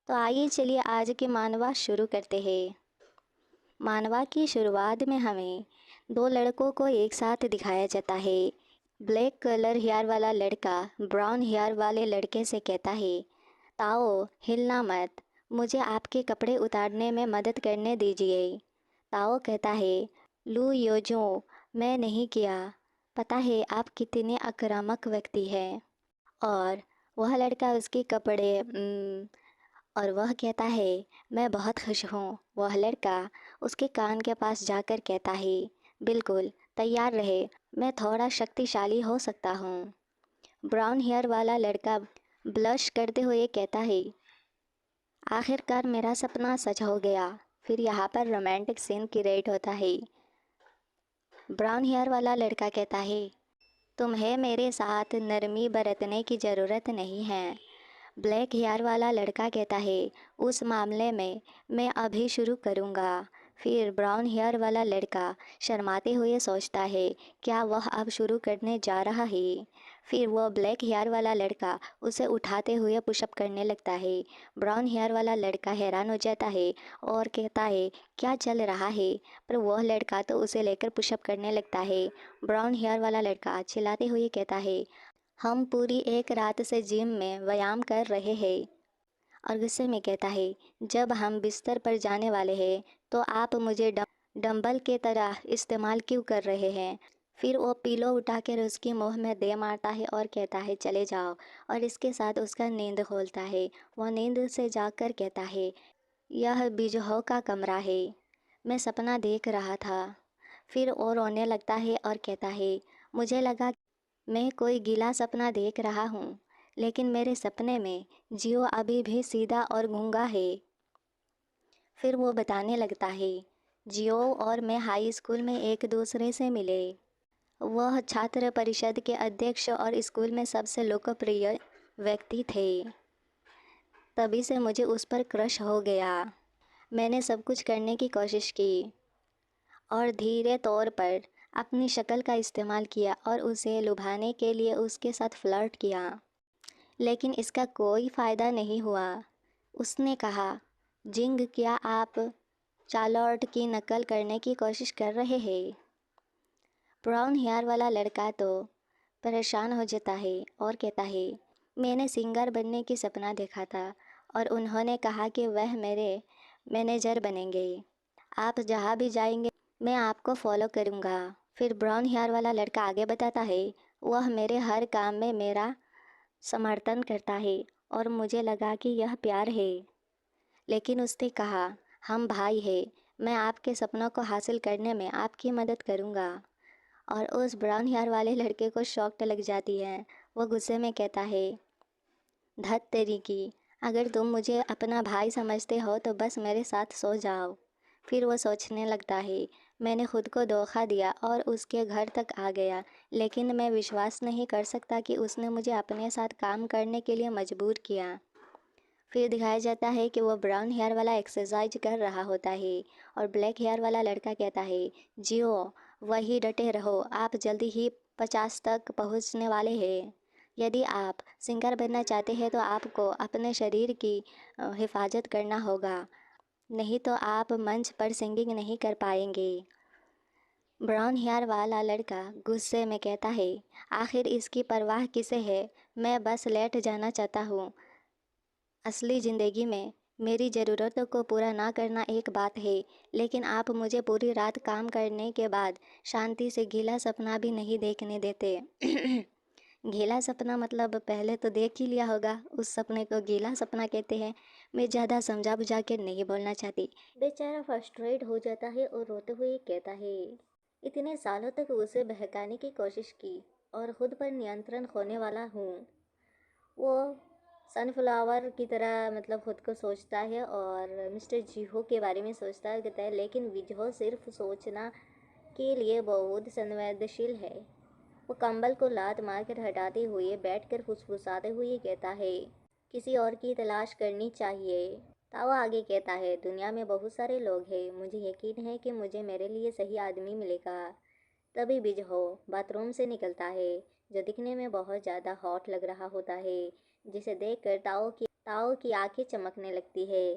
तो आइए चलिए आज के मानवा शुरू करते हैं। मानवा की शुरुआत में हमें दो लड़कों को एक साथ दिखाया जाता है। ब्लैक कलर हेयर वाला लड़का ब्राउन हेयर वाले लड़के से कहता है, ताओ हिलना मत, मुझे आपके कपड़े उतारने में मदद करने दीजिए। ताओ कहता है, लू योजो, मैं नहीं किया। पता है आप कितने आक्रामक व्यक्ति हैं। और वह लड़का उसके कपड़े और वह कहता है, मैं बहुत खुश हूँ। वह लड़का उसके कान के पास जाकर कहता है, बिल्कुल तैयार रहे, मैं थोड़ा शक्तिशाली हो सकता हूँ। ब्राउन हेयर वाला लड़का ब्लश करते हुए कहता है, आखिरकार मेरा सपना सच हो गया। फिर यहाँ पर रोमांटिक सीन क्रिएट होता है। ब्राउन हेयर वाला लड़का कहता है, तुम्हें मेरे साथ नरमी बरतने की ज़रूरत नहीं है। ब्लैक हेयर वाला लड़का कहता है, उस मामले में मैं अभी शुरू करूँगा। फिर ब्राउन हेयर वाला लड़का शर्माते हुए सोचता है, क्या वह अब शुरू करने जा रहा है। फिर वह ब्लैक हेयर वाला लड़का उसे उठाते हुए पुशअप करने लगता है। ब्राउन हेयर वाला लड़का हैरान हो जाता है और कहता है, क्या चल रहा है। पर वह लड़का तो उसे लेकर पुशअप करने लगता है। ब्राउन हेयर वाला लड़का चिल्लाते हुए कहता है, हम पूरी एक रात से जिम में व्यायाम कर रहे हैं। और गुस्से में कहता है, जब हम बिस्तर पर जाने वाले हैं तो आप मुझे डंबल के तरह इस्तेमाल क्यों कर रहे हैं। फिर वो पिलो उठाकर उसकी मुंह में दे मारता है और कहता है, चले जाओ। और इसके साथ उसका नींद खोलता है। वह नींद से जाकर कहता है, यह बिजहो का कमरा है, मैं सपना देख रहा था। फिर वो रोने लगता है और कहता है, मुझे लगा मैं कोई गीला सपना देख रहा हूँ, लेकिन मेरे सपने में जियो अभी भी सीधा और गूंगा है। फिर वो बताने लगता है, जियो और मैं हाई स्कूल में एक दूसरे से मिले। वह छात्र परिषद के अध्यक्ष और स्कूल में सबसे लोकप्रिय व्यक्ति थे। तभी से मुझे उस पर क्रश हो गया। मैंने सब कुछ करने की कोशिश की और धीरे तौर पर अपनी शक्ल का इस्तेमाल किया और उसे लुभाने के लिए उसके साथ फ्लर्ट किया, लेकिन इसका कोई फ़ायदा नहीं हुआ। उसने कहा, जिंग क्या आप चार्लोट की नकल करने की कोशिश कर रहे हैं। ब्राउन हेयर वाला लड़का तो परेशान हो जाता है और कहता है, मैंने सिंगर बनने की सपना देखा था और उन्होंने कहा कि वह मेरे मैनेजर बनेंगे। आप जहाँ भी जाएंगे मैं आपको फॉलो करूँगा। फिर ब्राउन हेयर वाला लड़का आगे बताता है, वह मेरे हर काम में मेरा समर्थन करता है और मुझे लगा कि यह प्यार है। लेकिन उसने कहा, हम भाई हैं, मैं आपके सपनों को हासिल करने में आपकी मदद करूँगा। और उस ब्राउन हेयर वाले लड़के को शॉक लग जाती है। वह गुस्से में कहता है, धत तेरी की, अगर तुम मुझे अपना भाई समझते हो तो बस मेरे साथ सो जाओ। फिर वो सोचने लगता है, मैंने खुद को धोखा दिया और उसके घर तक आ गया, लेकिन मैं विश्वास नहीं कर सकता कि उसने मुझे अपने साथ काम करने के लिए मजबूर किया। फिर दिखाया जाता है कि वो ब्राउन हेयर वाला एक्सरसाइज कर रहा होता है और ब्लैक हेयर वाला लड़का कहता है, जियो वही डटे रहो, आप जल्दी ही 50 तक पहुंचने वाले हैं। यदि आप सिंगर बनना चाहते हैं तो आपको अपने शरीर की हिफाजत करना होगा, नहीं तो आप मंच पर सिंगिंग नहीं कर पाएंगे। ब्राउन हेयर वाला लड़का गुस्से में कहता है, आखिर इसकी परवाह किसे है, मैं बस लेट जाना चाहता हूँ। असली ज़िंदगी में मेरी ज़रूरतों को पूरा ना करना एक बात है, लेकिन आप मुझे पूरी रात काम करने के बाद शांति से गीला सपना भी नहीं देखने देते। गीला सपना मतलब पहले तो देख ही लिया होगा, उस सपने को गीला सपना कहते हैं। मैं ज़्यादा समझा बुझा के नहीं बोलना चाहती। बेचारा फ्रस्ट्रेट हो जाता है और रोते हुए कहता है, इतने सालों तक उसे बहकाने की कोशिश की और खुद पर नियंत्रण खोने वाला हूँ। वो सनफ्लावर की तरह मतलब खुद को सोचता है और मिस्टर जीहो के बारे में सोचता है, कहता है, लेकिन विजहो सिर्फ सोचना के लिए बहुत संवेदनशील है। वो कंबल को लात मारकर हटाते हुए बैठकर फुसफुसाते हुए कहता है, किसी और की तलाश करनी चाहिए। तावा आगे कहता है, दुनिया में बहुत सारे लोग हैं, मुझे यकीन है कि मुझे मेरे लिए सही आदमी मिलेगा। तभी बिजहो बाथरूम से निकलता है, जो दिखने में बहुत ज़्यादा हॉट लग रहा होता है, जिसे देखकर ताओ की ताओ की आंखें चमकने लगती है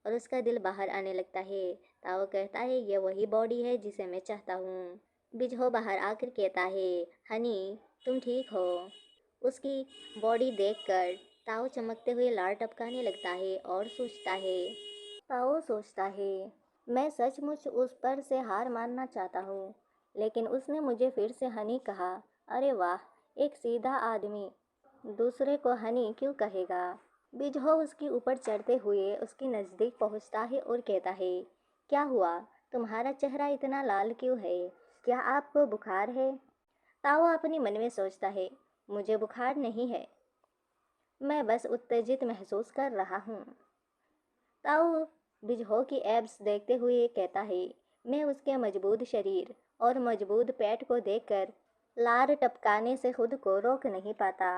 और उसका दिल बाहर आने लगता है। ताओ कहता है, ये वही बॉडी है जिसे मैं चाहता हूँ। बिजहो बाहर आकर कहता है, हनी तुम ठीक हो। उसकी बॉडी देखकर ताओ चमकते हुए लार टपकाने लगता है और सोचता है, ताओ सोचता है, मैं सचमुच उस पर से हार मानना चाहता हूँ, लेकिन उसने मुझे फिर से हनी कहा। अरे वाह, एक सीधा आदमी दूसरे को हनी क्यों कहेगा। बिजहो उसके ऊपर चढ़ते हुए उसके नज़दीक पहुँचता है और कहता है, क्या हुआ, तुम्हारा चेहरा इतना लाल क्यों है, क्या आपको बुखार है। ताओ अपने मन में सोचता है, मुझे बुखार नहीं है, मैं बस उत्तेजित महसूस कर रहा हूँ। ताऊ बिजहो की एब्स देखते हुए कहता है, मैं उसके मजबूत शरीर और मजबूत पेट को देखकर लार टपकाने से खुद को रोक नहीं पाता।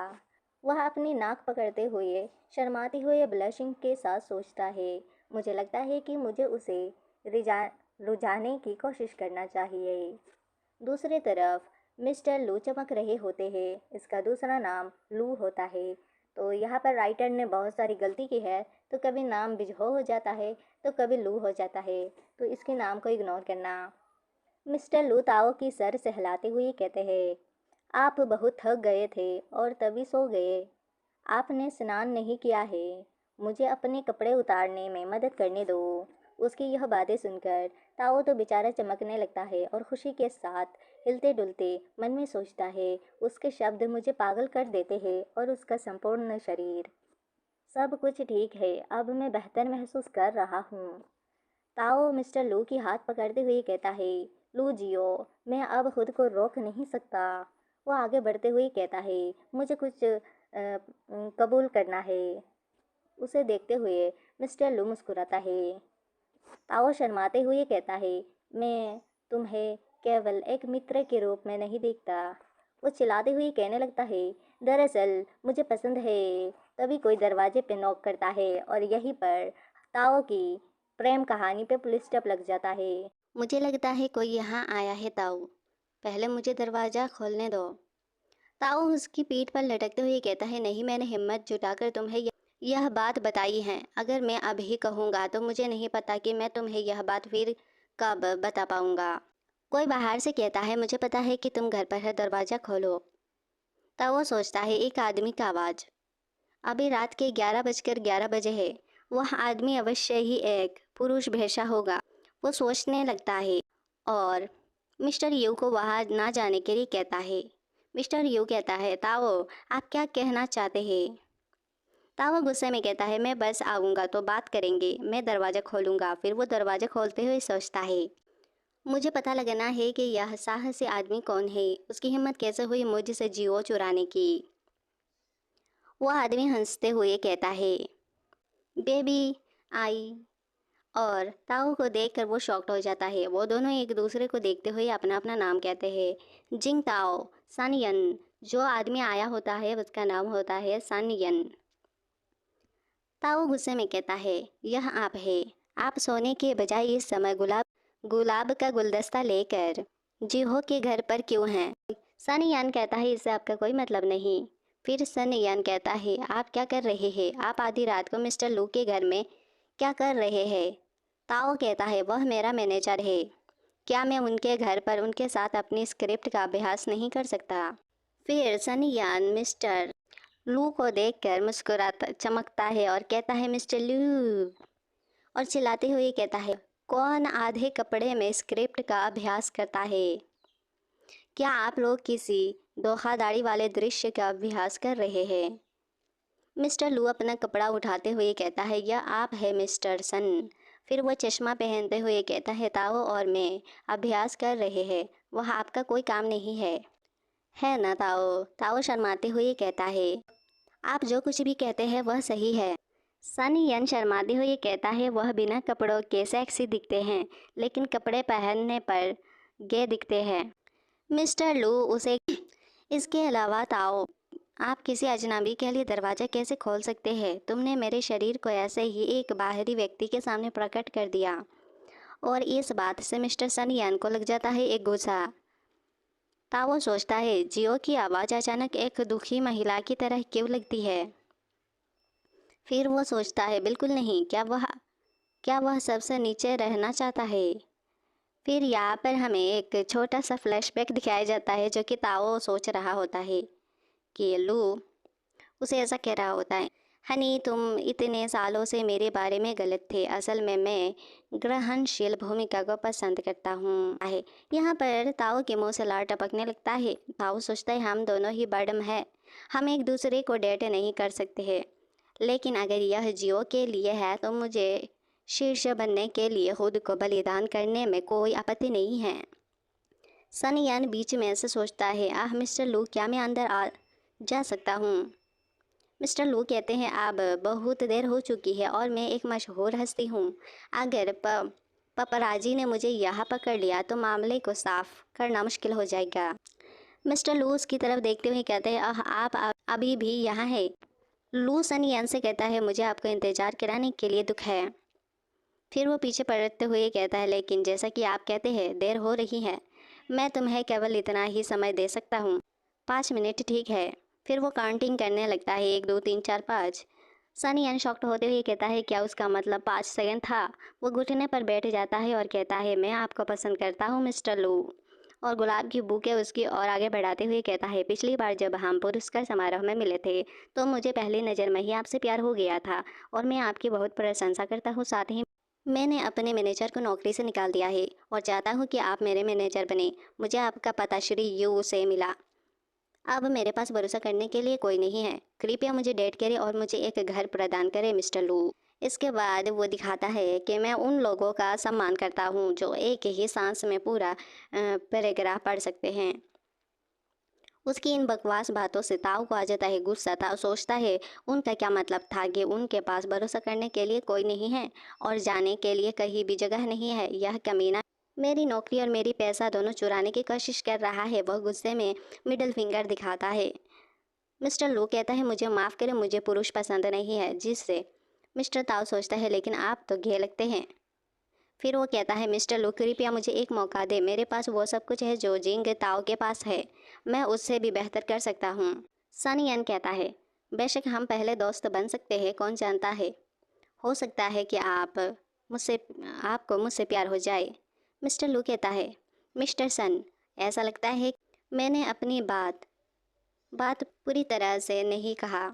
वह अपनी नाक पकड़ते हुए शर्माते हुए ब्लशिंग के साथ सोचता है, मुझे लगता है कि मुझे उसे रुझाने की कोशिश करना चाहिए। दूसरी तरफ मिस्टर लू चमक रहे होते हैं। इसका दूसरा नाम लू होता है। तो यहाँ पर राइटर ने बहुत सारी गलती की है, तो कभी नाम बिजहो हो जाता है तो कभी लू हो जाता है, तो इसके नाम को इग्नोर करना। मिस्टर लू ताओ की सर सहलाते हुए कहते हैं, आप बहुत थक गए थे और तभी सो गए। आपने स्नान नहीं किया है, मुझे अपने कपड़े उतारने में मदद करने दो। उसकी यह बातें सुनकर ताओ तो बेचारा चमकने लगता है और खुशी के साथ हिलते डुलते मन में सोचता है, उसके शब्द मुझे पागल कर देते हैं और उसका संपूर्ण शरीर। सब कुछ ठीक है, अब मैं बेहतर महसूस कर रहा हूँ। ताओ मिस्टर लू की हाथ पकड़ते हुए कहता है, लू जियो, मैं अब खुद को रोक नहीं सकता। वो आगे बढ़ते हुए कहता है, मुझे कुछ कबूल करना है। उसे देखते हुए मिस्टर लू मुस्कुराता है। ताओ शर्माते हुए कहता है, मैं तुम्हें केवल एक मित्र के रूप में नहीं देखता। वो चिल्लाते हुए कहने लगता है, दरअसल मुझे पसंद है। तभी कोई दरवाजे पे नॉक करता है और यहीं पर ताओ की प्रेम कहानी पे पुलिस स्टॉप लग जाता है। मुझे लगता है कोई यहाँ आया है ताऊ, पहले मुझे दरवाज़ा खोलने दो। ताऊ उसकी पीठ पर लटकते हुए कहता है, नहीं, मैंने हिम्मत जुटाकर तुम्हें यह बात बताई है। अगर मैं अभी कहूँगा तो मुझे नहीं पता कि मैं तुम्हें यह बात फिर कब बता पाऊँगा। कोई बाहर से कहता है, मुझे पता है कि तुम घर पर है, दरवाज़ा खोलो। तब वो सोचता है, एक आदमी का आवाज़। अभी रात के 11:11 बजे है। वह आदमी अवश्य ही एक पुरुष भेषा होगा। वो सोचने लगता है और मिस्टर यू को वहाँ ना जाने के लिए कहता है। मिस्टर यू कहता है, ताओ आप क्या कहना चाहते हैं। ताओ गुस्से में कहता है, मैं बस आऊँगा तो बात करेंगे, मैं दरवाज़ा खोलूँगा। फिर वो दरवाज़ा खोलते हुए सोचता है, मुझे पता लगना है कि यह साहसी आदमी कौन है, उसकी हिम्मत कैसे हुई मुझसे जियो चुराने की। वह आदमी हंसते हुए कहता है, बेबी आई। और ताऊ को देखकर वो शॉक्ड हो जाता है। वो दोनों एक दूसरे को देखते हुए अपना अपना नाम कहते हैं। जिंग ताओ, सन यन। जो आदमी आया होता है उसका नाम होता है सन यन। ताऊ गुस्से में कहता है, यह आप है, आप सोने के बजाय इस समय गुलाब का गुलदस्ता लेकर जिहो के घर पर क्यों हैं। सन यान कहता है, इससे आपका कोई मतलब नहीं। फिर सन यान कहता है, आप क्या कर रहे हैं, आप आधी रात को मिस्टर लू के घर में क्या कर रहे हैं। ताओ कहता है, वह मेरा मैनेजर है, क्या मैं उनके घर पर उनके साथ अपनी स्क्रिप्ट का अभ्यास नहीं कर सकता। फिर सन यान मिस्टर लू को देखकर मुस्कुराता चमकता है और कहता है, मिस्टर लू, और चिल्लाते हुए कहता है, कौन आधे कपड़े में स्क्रिप्ट का अभ्यास करता है। क्या आप लोग किसी धोखाधड़ी वाले दृश्य का अभ्यास कर रहे हैं। मिस्टर लू अपना कपड़ा उठाते हुए कहता है, यह आप है मिस्टर सन। फिर वह चश्मा पहनते हुए कहता है, ताओ और मैं अभ्यास कर रहे हैं, वह आपका कोई काम नहीं है ना ताओ। ताओ शर्माते हुए कहता है, आप जो कुछ भी कहते हैं वह सही है। सन यन शर्माते हुए कहता है, वह बिना कपड़ों के सेक्सी दिखते हैं, लेकिन कपड़े पहनने पर गे दिखते हैं। मिस्टर लू उसे, इसके अलावा ताओ, आप किसी अजनबी के लिए दरवाज़ा कैसे खोल सकते हैं। तुमने मेरे शरीर को ऐसे ही एक बाहरी व्यक्ति के सामने प्रकट कर दिया। और इस बात से मिस्टर सन यान को लग जाता है एक गुस्सा। ताओ सोचता है, जियो की आवाज़ अचानक एक दुखी महिला की तरह क्यों लगती है। फिर वो सोचता है बिल्कुल नहीं, क्या वह सबसे नीचे रहना चाहता है। फिर यहाँ पर हमें एक छोटा सा फ्लैशबैक दिखाया जाता है जो कि ताओ सोच रहा होता है कि लू उसे ऐसा कह रहा होता है, हनी तुम इतने सालों से मेरे बारे में गलत थे, असल में मैं ग्रहणशील भूमिका को पसंद करता हूँ है। यहाँ पर ताओ के मुंह से लार टपकने लगता है। ताओ सोचता है हम दोनों ही बर्डम है, हम एक दूसरे को डेट नहीं कर सकते हैं, लेकिन अगर यह जियो के लिए है तो मुझे शीर्ष बनने के लिए खुद को बलिदान करने में कोई आपत्ति नहीं है। सन यान बीच में ऐसे सोचता है, आह मिस्टर लू क्या मैं अंदर आ जा सकता हूँ। मिस्टर लू कहते हैं अब बहुत देर हो चुकी है और मैं एक मशहूर हस्ती हूँ, अगर पपराजी ने मुझे यहाँ पकड़ लिया तो मामले को साफ करना मुश्किल हो जाएगा। मिस्टर लू उसकी तरफ देखते हुए कहते हैं, आप अभी भी यहाँ है। लू सन यान से कहता है मुझे आपको इंतज़ार कराने के लिए दुख है। फिर वो पीछे पलटते हुए कहता है, लेकिन जैसा कि आप कहते हैं देर हो रही है, मैं तुम्हें केवल इतना ही समय दे सकता हूँ, 5 मिनट ठीक है। फिर वो काउंटिंग करने लगता है, 1 2 3 4 5। सनी अनशॉक्ट होते हुए कहता है क्या उसका मतलब 5 सेकंड था। वो घुटने पर बैठ जाता है और कहता है मैं आपको पसंद करता हूँ मिस्टर लू, और गुलाब की बुके उसकी और आगे बढ़ाते हुए कहता है पिछली बार जब हम पुरस्कार समारोह में मिले थे तो मुझे पहली नज़र में ही आपसे प्यार हो गया था और मैं आपकी बहुत प्रशंसा करता हूँ। साथ ही मैंने अपने मैनेजर को नौकरी से निकाल दिया है और चाहता हूँ कि आप मेरे मैनेजर बने। मुझे आपका पता श्री यू से मिला, अब मेरे पास भरोसा करने के लिए कोई नहीं है। कृपया मुझे डेट करें और मुझे एक घर प्रदान करें मिस्टर लू। इसके बाद वो दिखाता है कि मैं उन लोगों का सम्मान करता हूँ जो एक ही सांस में पूरा पैराग्राफ पढ़ सकते हैं। उसकी इन बकवास बातों से ताऊ को आ जाता है गुस्सा। ताऊ सोचता है उनका क्या मतलब था कि उनके पास भरोसा करने के लिए कोई नहीं है और जाने के लिए कहीं भी जगह नहीं है। यह कमीना मेरी नौकरी और मेरी पैसा दोनों चुराने की कोशिश कर रहा है। वह गुस्से में मिडिल फिंगर दिखाता है। मिस्टर लू कहता है मुझे माफ़ करें, मुझे पुरुष पसंद नहीं है, जिससे मिस्टर ताऊ सोचता है लेकिन आप तो गे लगते हैं। फिर वो कहता है मिस्टर लू कृपया मुझे एक मौका दे, मेरे पास वो सब कुछ है जो जिंग ताओ के पास है, मैं उससे भी बेहतर कर सकता हूँ। सन यन कहता है बेशक हम पहले दोस्त बन सकते हैं, कौन जानता है, हो सकता है कि मुझसे आपको मुझसे प्यार हो जाए। मिस्टर लू कहता है मिस्टर सन ऐसा लगता है मैंने अपनी बात पूरी तरह से नहीं कहा,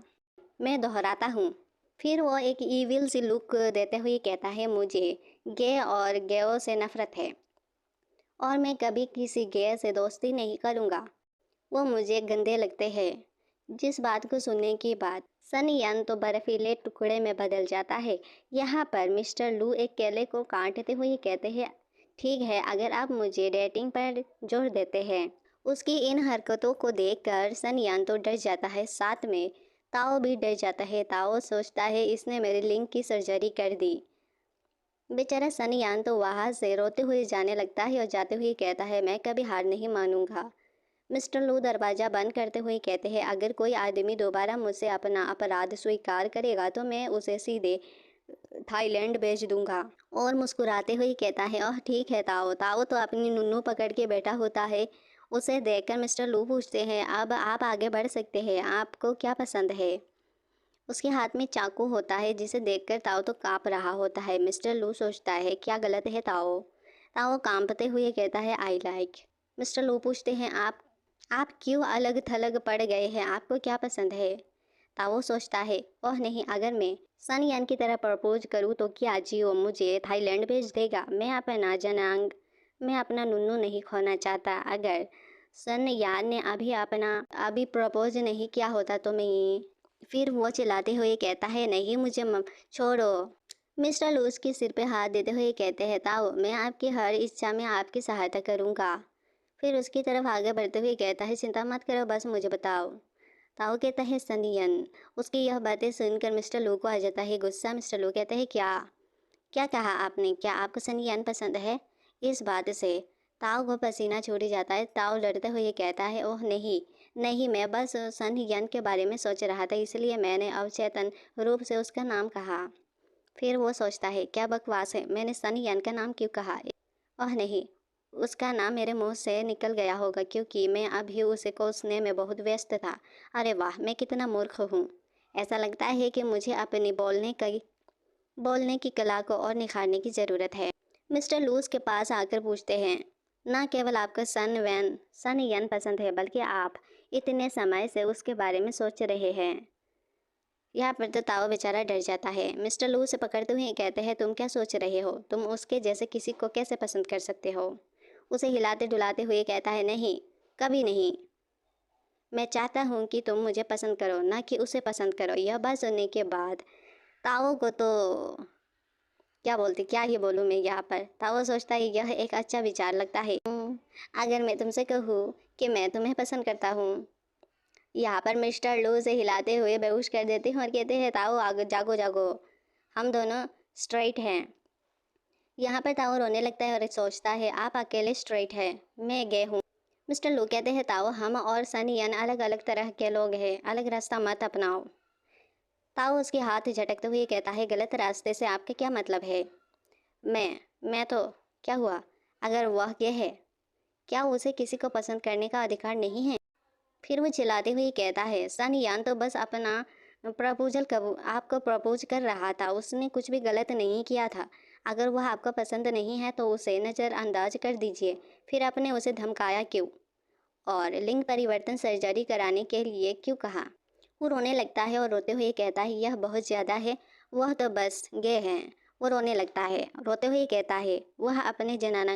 मैं दोहराता हूँ। फिर वो एक ईविल सी लुक देते हुए कहता है मुझे गे और गेओ से नफरत है और मैं कभी किसी गे से दोस्ती नहीं करूँगा, वो मुझे गंदे लगते हैं। जिस बात को सुनने के बाद सनी यन तो बर्फीले टुकड़े में बदल जाता है। यहाँ पर मिस्टर लू एक केले को काटते हुए कहते हैं ठीक है अगर आप मुझे डेटिंग पर जोर देते हैं। उसकी इन हरकतों को देखकर सन यान तो डर जाता है, साथ में ताओ भी डर जाता है। ताओ सोचता है इसने मेरे लिंग की सर्जरी कर दी। बेचारा सन यान तो वहाँ से रोते हुए जाने लगता है और जाते हुए कहता है मैं कभी हार नहीं मानूंगा। मिस्टर लू दरवाज़ा बंद करते हुए कहते हैं अगर कोई आदमी दोबारा मुझसे अपना अपराध स्वीकार करेगा तो मैं उसे सीधे थाईलैंड भेज दूंगा। और मुस्कुराते हुए कहता है ओह ठीक है ताओ। ताओ तो अपनी नुन्नू पकड़ के बैठा होता है। उसे देखकर मिस्टर लू पूछते हैं अब आप आगे बढ़ सकते हैं, आपको क्या पसंद है। उसके हाथ में चाकू होता है जिसे देखकर ताओ तो काँप रहा होता है। मिस्टर लू सोचता है क्या गलत है ताओ। ताओ कांपते हुए कहता है आई लाइक। मिस्टर लू पूछते हैं आप क्यों अलग थलग पड़ गए हैं, आपको क्या पसंद है। ताओ सोचता है ओह नहीं, अगर मैं सन यान की तरह प्रपोज करूँ तो क्या जियो मुझे थाईलैंड भेज देगा। मैं अपना नुन्नू नहीं खोना चाहता। अगर सन यान ने अभी प्रपोज नहीं किया होता तो मैं। फिर वो चिल्लाते हुए कहता है नहीं मुझे छोड़ो। मिस्टर लू उसके सिर पे हाथ देते हुए कहते हैं ताओ मैं आपकी हर इच्छा में आपकी सहायता करूँगा। फिर उसकी तरफ आगे बढ़ते हुए कहता है चिंता मत करो, बस मुझे बताओ। ताओ कहता है सनियन। उसकी यह बातें सुनकर मिस्टर लू को आ जाता है गुस्सा। मिस्टर लू कहते हैं क्या क्या कहा आपने, क्या आपको सनियन पसंद है। इस बात से ताओ को पसीना छूट जाता है। ताओ लड़ते हुए कहता है ओह नहीं नहीं, मैं बस सनियन के बारे में सोच रहा था, इसलिए मैंने अवचेतन रूप से उसका नाम कहा। फिर वो सोचता है क्या बकवास है, मैंने सनियन का नाम क्यों कहा। ओह नहीं, उसका नाम मेरे मुंह से निकल गया होगा क्योंकि मैं अभी उसे कोसने में बहुत व्यस्त था। अरे वाह मैं कितना मूर्ख हूँ। ऐसा लगता है कि मुझे अपनी बोलने की कला को और निखारने की ज़रूरत है। मिस्टर लू उसके पास आकर पूछते हैं, ना केवल आपको सन यन पसंद है, बल्कि आप इतने समय से उसके बारे में सोच रहे हैं। यहाँ पर तो ताओ बेचारा डर जाता है। मिस्टर लू उसे पकड़ते हुए कहते हैं, तुम क्या सोच रहे हो? तुम उसके जैसे किसी को कैसे पसंद कर सकते हो? उसे हिलाते डुलाते हुए कहता है, नहीं, कभी नहीं। मैं चाहता हूँ कि तुम मुझे पसंद करो, ना कि उसे पसंद करो। यह बात सुनने के बाद ताओ को तो क्या ही बोलूँ मैं यहाँ पर। ताओ सोचता है यह एक अच्छा विचार लगता है। अगर मैं तुमसे कहूँ कि मैं तुम्हें पसंद करता हूँ। यहाँ पर मिस्टर लू उसे हिलाते हुए बेहोश कर देते हैं और कहते हैं, ताओ आगे जागो जागो, हम दोनों स्ट्रेट हैं। यहाँ पर ताओ रोने लगता है और सोचता है, आप अकेले स्ट्रेट है, मैं गे हूँ। मिस्टर लू कहते हैं, ताओ हम और सन यन अलग अलग तरह के लोग हैं, अलग रास्ता मत अपनाओ। ताओ उसके हाथ झटकते हुए कहता है, गलत रास्ते से आपका क्या मतलब है? मैं तो क्या हुआ? अगर वह गे है, क्या उसे किसी को पसंद करने का अधिकार नहीं है? फिर वो चिल्लाते हुए कहता है, सन यान तो बस अपना आपको प्रपोज कर रहा था, उसने कुछ भी गलत नहीं किया था। अगर वह आपको पसंद नहीं है तो उसे नज़रअंदाज कर दीजिए, फिर आपने उसे धमकाया क्यों? और लिंग परिवर्तन सर्जरी कराने के लिए क्यों कहा? वो रोने लगता है और रोते हुए कहता है, यह बहुत ज़्यादा है, वह तो बस गे हैं। वो रोने लगता है, रोते हुए कहता है, वह अपने जनान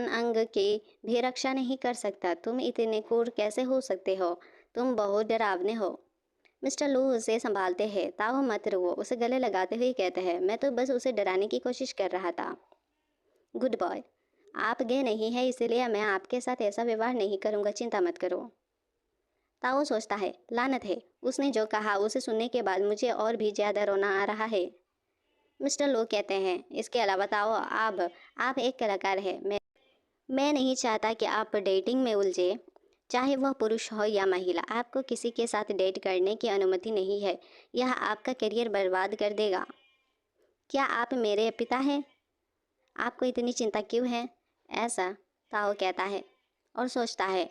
अंग की भी रक्षा नहीं कर सकता। तुम इतने क्रूर कैसे हो सकते हो? तुम बहुत डरावने हो। मिस्टर लू उसे संभालते हैं, ताओ मत रो, उसे गले लगाते हुए कहते हैं, मैं तो बस उसे डराने की कोशिश कर रहा था। गुड बॉय, आप गे नहीं है, इसलिए मैं आपके साथ ऐसा व्यवहार नहीं करूँगा, चिंता मत करो। ताओ सोचता है, लानत है, उसने जो कहा उसे सुनने के बाद मुझे और भी ज़्यादा रोना आ रहा है। मिस्टर लो कहते हैं, इसके अलावा ताओ आप एक कलाकार हैं। मैं नहीं चाहता कि आप डेटिंग में उलझे, चाहे वह पुरुष हो या महिला। आपको किसी के साथ डेट करने की अनुमति नहीं है, यह आपका करियर बर्बाद कर देगा। क्या आप मेरे पिता हैं? आपको इतनी चिंता क्यों है? ऐसा ताओ कहता है और सोचता है,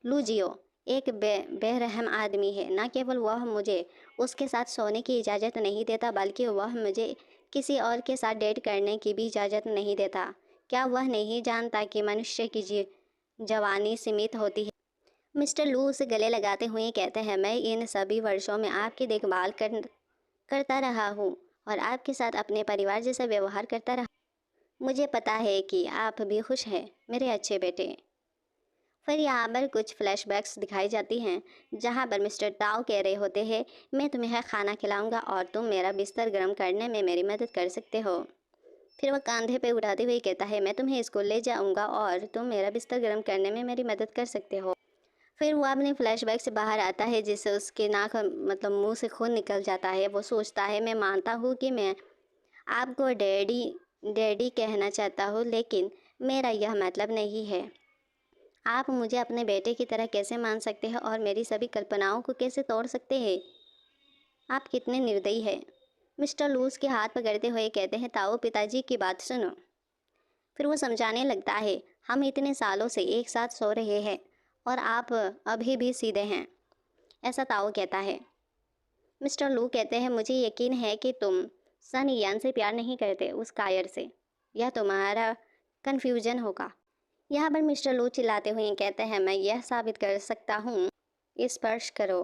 लूजियो एक बेरहम आदमी है। न केवल वह मुझे उसके साथ सोने की इजाज़त नहीं देता, बल्कि वह मुझे किसी और के साथ डेट करने की भी इजाज़त नहीं देता। क्या वह नहीं जानता कि मनुष्य की जवानी सीमित होती है? मिस्टर लू उसे गले लगाते हुए कहते हैं, मैं इन सभी वर्षों में आपकी देखभाल करता रहा हूँ और आपके साथ अपने परिवार जैसा व्यवहार करता रहा। मुझे पता है कि आप भी खुश हैं, मेरे अच्छे बेटे। फिर यहाँ पर कुछ फ्लैशबैक्स दिखाई जाती हैं, जहाँ पर मिस्टर ताओ कह रहे होते हैं, मैं तुम्हें खाना खिलाऊंगा और तुम मेरा बिस्तर गर्म करने में मेरी मदद कर सकते हो। फिर वह कंधे पे उठाते हुए कहता है, मैं तुम्हें स्कूल ले जाऊंगा और तुम मेरा बिस्तर गर्म करने में मेरी मदद कर सकते हो। फिर वो अपने फ्लैशबैक से बाहर आता है, जिससे उसके नाक मुंह से खून निकल जाता है। वो सोचता है, मैं मानता हूँ कि मैं आपको डैडी डैडी कहना चाहता हूँ, लेकिन मेरा यह मतलब नहीं है। आप मुझे अपने बेटे की तरह कैसे मान सकते हैं और मेरी सभी कल्पनाओं को कैसे तोड़ सकते हैं? आप कितने निर्दयी हैं। मिस्टर लूस के हाथ पकड़ते हुए कहते हैं, ताऊ पिताजी की बात सुनो। फिर वो समझाने लगता है, हम इतने सालों से एक साथ सो रहे हैं और आप अभी भी सीधे हैं, ऐसा ताऊ कहता है। मिस्टर लू कहते हैं, मुझे यकीन है कि तुम सन यान से प्यार नहीं करते, उस कायर से। यह तुम्हारा कन्फ्यूजन होगा। यहाँ पर मिस्टर लू चिल्लाते हुए कहते हैं, मैं यह साबित कर सकता हूँ, स्पर्श करो।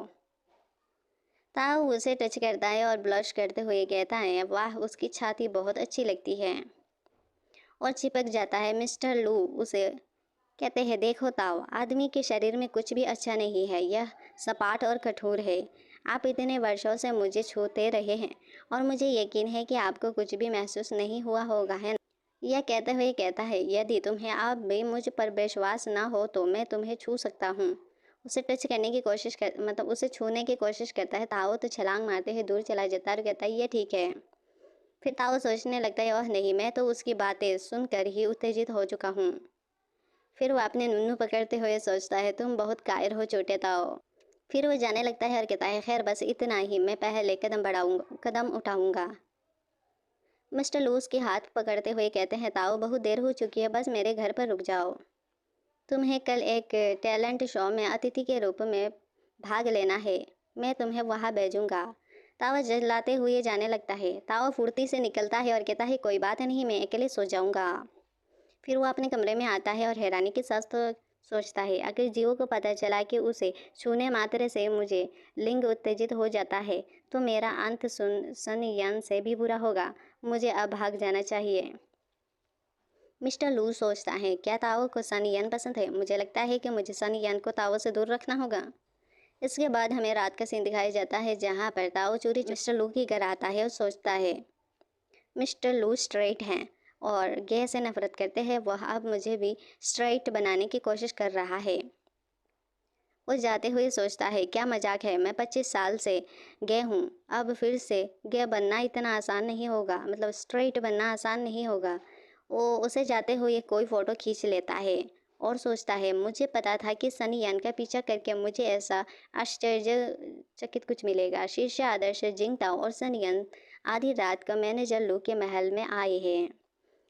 ताऊ उसे टच करता है और ब्लश करते हुए कहता है, वाह, उसकी छाती बहुत अच्छी लगती है, और चिपक जाता है। मिस्टर लू उसे कहते हैं, देखो ताऊ, आदमी के शरीर में कुछ भी अच्छा नहीं है, यह सपाट और कठोर है। आप इतने वर्षों से मुझे छूते रहे हैं और मुझे यकीन है कि आपको कुछ भी महसूस नहीं हुआ होगा, है ना? यह कहते हुए कहता है, यदि तुम्हें अब भी मुझ पर विश्वास ना हो तो मैं तुम्हें छू सकता हूँ। उसे टच करने की कोशिश कर उसे छूने की कोशिश करता है। ताओ तो छलांग मारते हुए दूर चला जाता है और कहता है, ये ठीक है। फिर ताओ सोचने लगता है, ओह नहीं, मैं तो उसकी बातें सुनकर ही उत्तेजित हो चुका हूँ। फिर वो अपने नुन्नू पकड़ते हुए सोचता है, तुम बहुत कायर हो छोटे ताओ। फिर वो जाने लगता है और कहता है, खैर बस इतना ही, मैं पहले कदम उठाऊंगा। मिस्टर लूस के हाथ पकड़ते हुए कहते हैं, ताऊ बहुत देर हो चुकी है, बस मेरे घर पर रुक जाओ। तुम्हें कल एक टैलेंट शो में अतिथि के रूप में भाग लेना है। मैं तुम्हें वहाँ भेजूंगा। ताओ जलाते हुए जाने लगता है। ताओ फुर्ती से निकलता है और कहता है कोई बात नहीं, मैं अकेले सो जाऊंगा। फिर वो अपने कमरे में आता है और हैरानी के साथ तो सोचता है, अगर जियो को पता चला कि उसे छूने मात्र से मुझे लिंग उत्तेजित हो जाता है तो मेरा अंत सन यान से भी बुरा होगा। मुझे अब भाग जाना चाहिए। मिस्टर लू सोचता है, क्या ताओ को सन यान पसंद है? मुझे लगता है कि मुझे सन यान को ताओ से दूर रखना होगा। इसके बाद हमें रात का सीन दिखाया जाता है जहाँ पर ताओ चोरी मिस्टर लू के घर आता है और सोचता है मिस्टर लू स्ट्रेट हैं और गे से नफरत करते हैं। वह अब मुझे भी स्ट्रेट बनाने की कोशिश कर रहा है। वो जाते हुए सोचता है, क्या मजाक है, मैं 25 साल से गे हूँ, अब फिर से गे बनना इतना आसान नहीं होगा, मतलब स्ट्रेट बनना आसान नहीं होगा। वो उसे जाते हुए कोई फ़ोटो खींच लेता है और सोचता है, मुझे पता था कि सनी यान का पीछा करके मुझे ऐसा आश्चर्यचकित कुछ मिलेगा। शीर्षा आदर्श जिंगताओ और सनी यान आधी रात को मैनेजर लू के महल में आए हैं।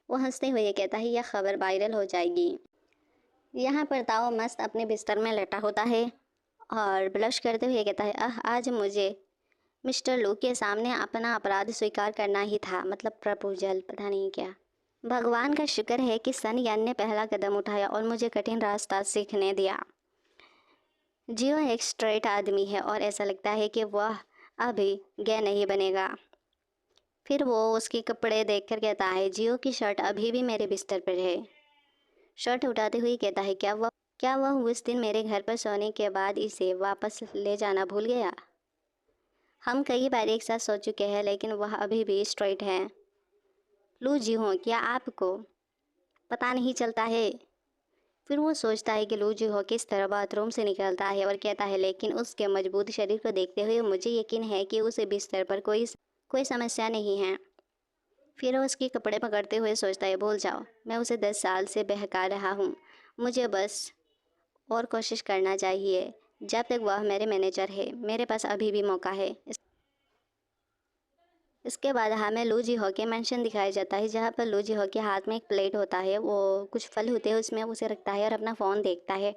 वो हंसते हुए कहता है, यह खबर वायरल हो जाएगी। यहाँ पर ताओ मस्त अपने बिस्तर में लेटा होता है और ब्लश करते हुए कहता है, आज मुझे मिस्टर लू के सामने अपना अपराध स्वीकार करना ही था, मतलब प्रपोजल, पता नहीं क्या। भगवान का शुक्र है कि सन यान ने पहला कदम उठाया और मुझे कठिन रास्ता सीखने दिया। जियो एक स्ट्रेट आदमी है और ऐसा लगता है कि वह अभी गे नहीं बनेगा। फिर वो उसके कपड़े देखकर कहता है, जियो की शर्ट अभी भी मेरे बिस्तर पर है। शर्ट उठाते हुए कहता है, क्या वह उस दिन मेरे घर पर सोने के बाद इसे वापस ले जाना भूल गया? हम कई बार एक साथ सो चुके हैं लेकिन वह अभी भी स्ट्रेट है। लू जी हो, क्या आपको पता नहीं चलता है? फिर वो सोचता है कि लू जी हो किस तरह बाथरूम से निकलता है और कहता है, लेकिन उसके मजबूत शरीर को देखते हुए मुझे यकीन है कि उसे बिस्तर पर कोई समस्या नहीं है। फिर वो उसके कपड़े पकड़ते हुए सोचता है, भूल जाओ, मैं उसे 10 साल से बहका रहा हूँ, मुझे बस और कोशिश करना चाहिए। जब तक वह मेरे मैनेजर है मेरे पास अभी भी मौका है। इसके बाद हमें लू जी हो के मेंशन दिखाया जाता है जहाँ पर लू जी हो के हाथ में एक प्लेट होता है, वो कुछ फल होते हैं उसमें उसे रखता है और अपना फ़ोन देखता है।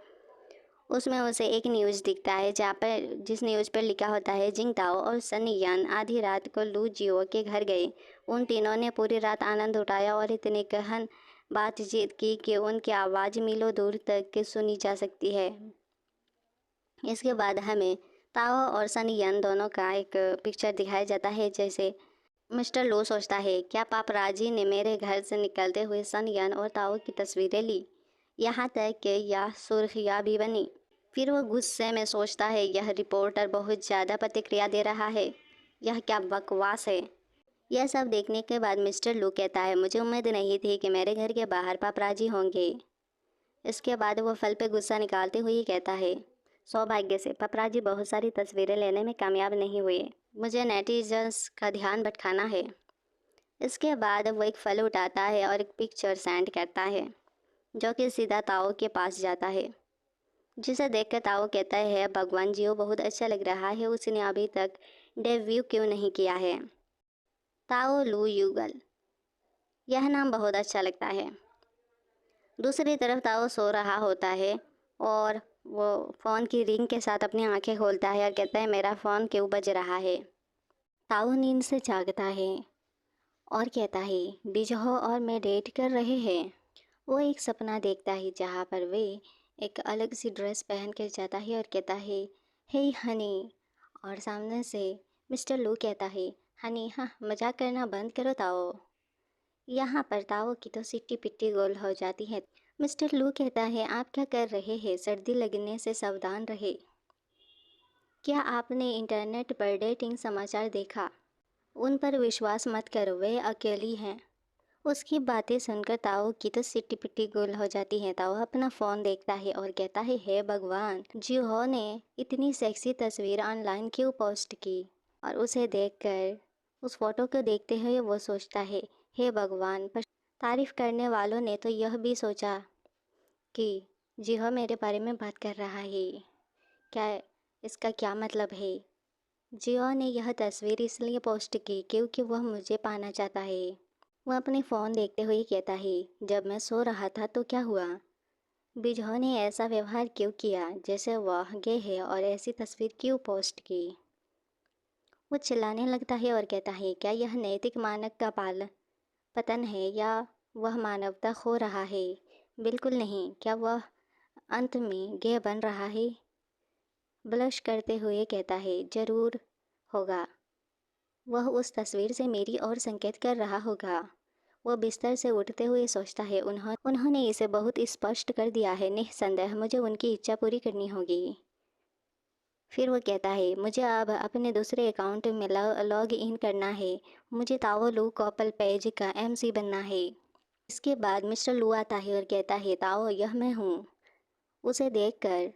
उसमें उसे एक न्यूज़ दिखता है जहाँ पर जिस न्यूज़ पर लिखा होता है, जिंगताओ और सनी यान आधी रात को लू जियो के घर गए। उन तीनों ने पूरी रात आनंद उठाया और इतनी गहन बातचीत की कि उनकी आवाज़ मीलों दूर तक सुनी जा सकती है। इसके बाद हमें ताओ और सनी यान दोनों का एक पिक्चर दिखाया जाता है। जैसे मिस्टर लो सोचता है, क्या पापराजी ने मेरे घर से निकलते हुए सन यान और ताओ की तस्वीरें ली, यहाँ तक कि यह सुर्खियाँ भी बनी। फिर वो गुस्से में सोचता है, यह रिपोर्टर बहुत ज़्यादा प्रतिक्रिया दे रहा है, यह क्या बकवास है। यह सब देखने के बाद मिस्टर लू कहता है, मुझे उम्मीद नहीं थी कि मेरे घर के बाहर पापराजी होंगे। इसके बाद वो फल पे गुस्सा निकालते हुए कहता है, सौभाग्य से पापराजी बहुत सारी तस्वीरें लेने में कामयाब नहीं हुए, मुझे नेटिजन्स का ध्यान भटकाना है। इसके बाद वो एक फल उठाता है और एक पिक्चर सेंड करता है जो कि सीधा ताओ के पास जाता है, जिसे देखकर ताओ कहता है, भगवान जियो बहुत अच्छा लग रहा है, उसने अभी तक डेब्यू क्यों नहीं किया है। ताओ लू युगल, यह नाम बहुत अच्छा लगता है। दूसरी तरफ ताओ सो रहा होता है और वो फ़ोन की रिंग के साथ अपनी आंखें खोलता है और कहता है, मेरा फ़ोन क्यों बज रहा है। ताऊ नींद से जागता है और कहता है, बिजहो और मैं डेट कर रहे हैं। वो एक सपना देखता है जहाँ पर वे एक अलग सी ड्रेस पहन कर जाता है और कहता है, हे हनी। और सामने से मिस्टर लू कहता है, हनी हाँ मजाक करना बंद करो ताओ। यहाँ पर ताओ की तो सिट्टी पिट्टी गोल हो जाती है। मिस्टर लू कहता है, आप क्या कर रहे हैं, सर्दी लगने से सावधान रहे। क्या आपने इंटरनेट पर डेटिंग समाचार देखा? उन पर विश्वास मत करो, वे अकेली हैं। उसकी बातें सुनकर ताओ की तो सिट्टी पिट्टी गोल हो जाती है। ताओ अपना फ़ोन देखता है और कहता है, हे भगवान, जिहो ने इतनी सेक्सी तस्वीर ऑनलाइन क्यों पोस्ट की। और उसे देखकर उस फोटो को देखते हुए वो सोचता है, हे भगवान, पर तारीफ़ करने वालों ने तो यह भी सोचा कि जिहो मेरे बारे में बात कर रहा है, क्या इसका क्या मतलब है। जियो ने यह तस्वीर इसलिए पोस्ट की क्योंकि वह मुझे पाना चाहता है। वह अपने फ़ोन देखते हुए कहता है, जब मैं सो रहा था तो क्या हुआ, बिजहो ने ऐसा व्यवहार क्यों किया जैसे वह गे है और ऐसी तस्वीर क्यों पोस्ट की। वो चिल्लाने लगता है और कहता है, क्या यह नैतिक मानक का पतन है या वह मानवता खो रहा है? बिल्कुल नहीं। क्या वह अंत में गे बन रहा है? ब्लश करते हुए कहता है, जरूर होगा। वह उस तस्वीर से मेरी ओर संकेत कर रहा होगा। वह बिस्तर से उठते हुए सोचता है, उन्होंने इसे बहुत स्पष्ट कर दिया है, निस्संदेह मुझे उनकी इच्छा पूरी करनी होगी। फिर वो कहता है, मुझे अब अपने दूसरे अकाउंट में लॉग इन करना है। मुझे ताओ लू कॉपल पेज का एमसी बनना है। इसके बाद मिस्टर लू आता है और कहता है, ताओ यह मैं हूँ। उसे देखकर